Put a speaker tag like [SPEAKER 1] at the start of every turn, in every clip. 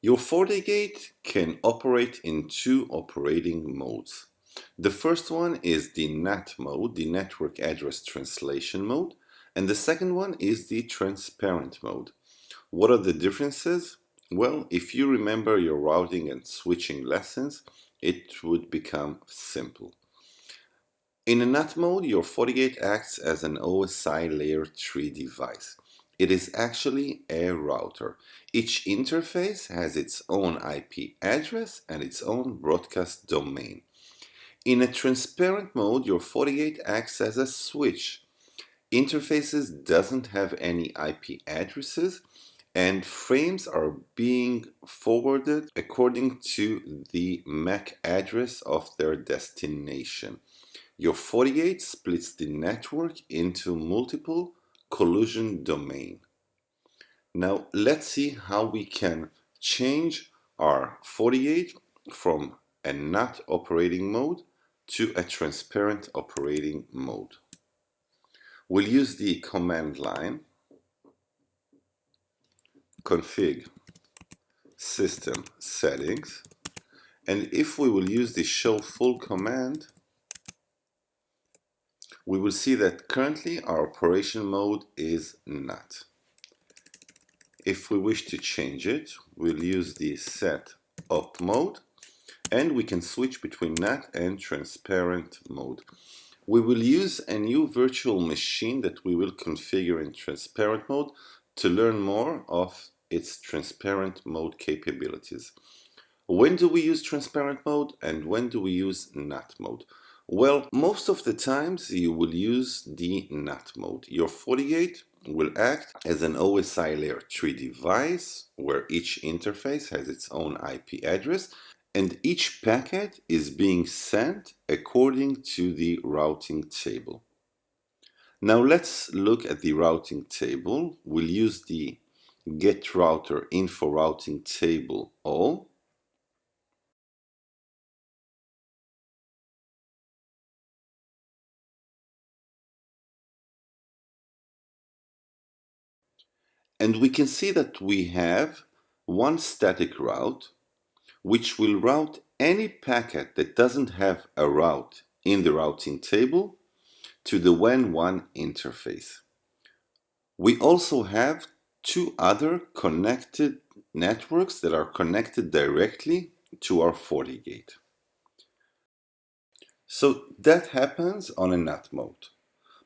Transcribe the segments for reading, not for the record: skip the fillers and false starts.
[SPEAKER 1] Your FortiGate can operate in two operating modes. The first one is the NAT mode, the Network Address Translation mode, and the second one is the Transparent mode. What are the differences? Well, if you remember your routing and switching lessons, it would become simple. In a NAT mode, your FortiGate acts as an OSI Layer 3 device. It is actually a router. Each interface has its own IP address and its own broadcast domain. In a transparent mode, your FortiGate acts as a switch. Interfaces doesn't have any IP addresses, and frames are being forwarded according to the MAC address of their destination. Your FortiGate splits the network into multiple collision domain. Now let's see how we can change our FortiGate from a NAT operating mode to a transparent operating mode. We'll use the command line config system settings, and if we will use the show full command, we will see that currently our operation mode is NAT. If we wish to change it, we'll use the set op mode, and we can switch between NAT and transparent mode. We will use a new virtual machine that we will configure in transparent mode to learn more of its transparent mode capabilities. When do we use transparent mode and when do we use NAT mode? Well, most of the times you will use the NAT mode. Your FortiGate will act as an OSI Layer 3 device where each interface has its own IP address and each packet is being sent according to the routing table. Now let's look at the routing table. We'll use the get router info routing table all. And we can see that we have one static route which will route any packet that doesn't have a route in the routing table to the WAN1 interface. We also have two other connected networks that are connected directly to our FortiGate. So that happens on a NAT mode.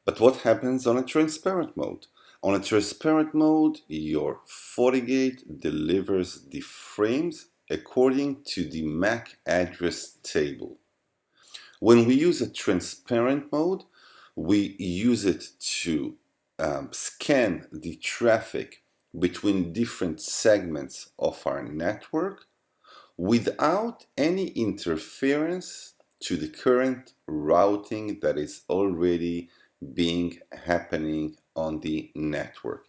[SPEAKER 1] But what happens on a transparent mode? On a transparent mode, your FortiGate delivers the frames according to the MAC address table. When we use a transparent mode, we use it to scan the traffic between different segments of our network without any interference to the current routing that is already happening on the network.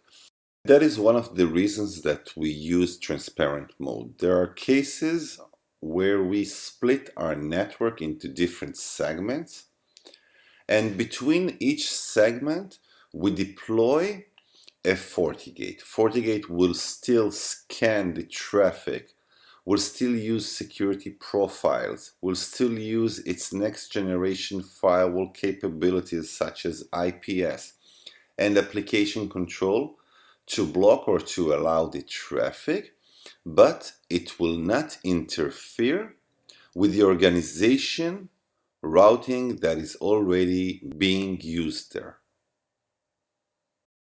[SPEAKER 1] That is one of the reasons that we use transparent mode. There are cases where we split our network into different segments, and between each segment we deploy a FortiGate. FortiGate will still scan the traffic, will still use security profiles, will still use its next generation firewall capabilities such as IPS and application control to block or to allow the traffic, but it will not interfere with the organization routing that is already being used there.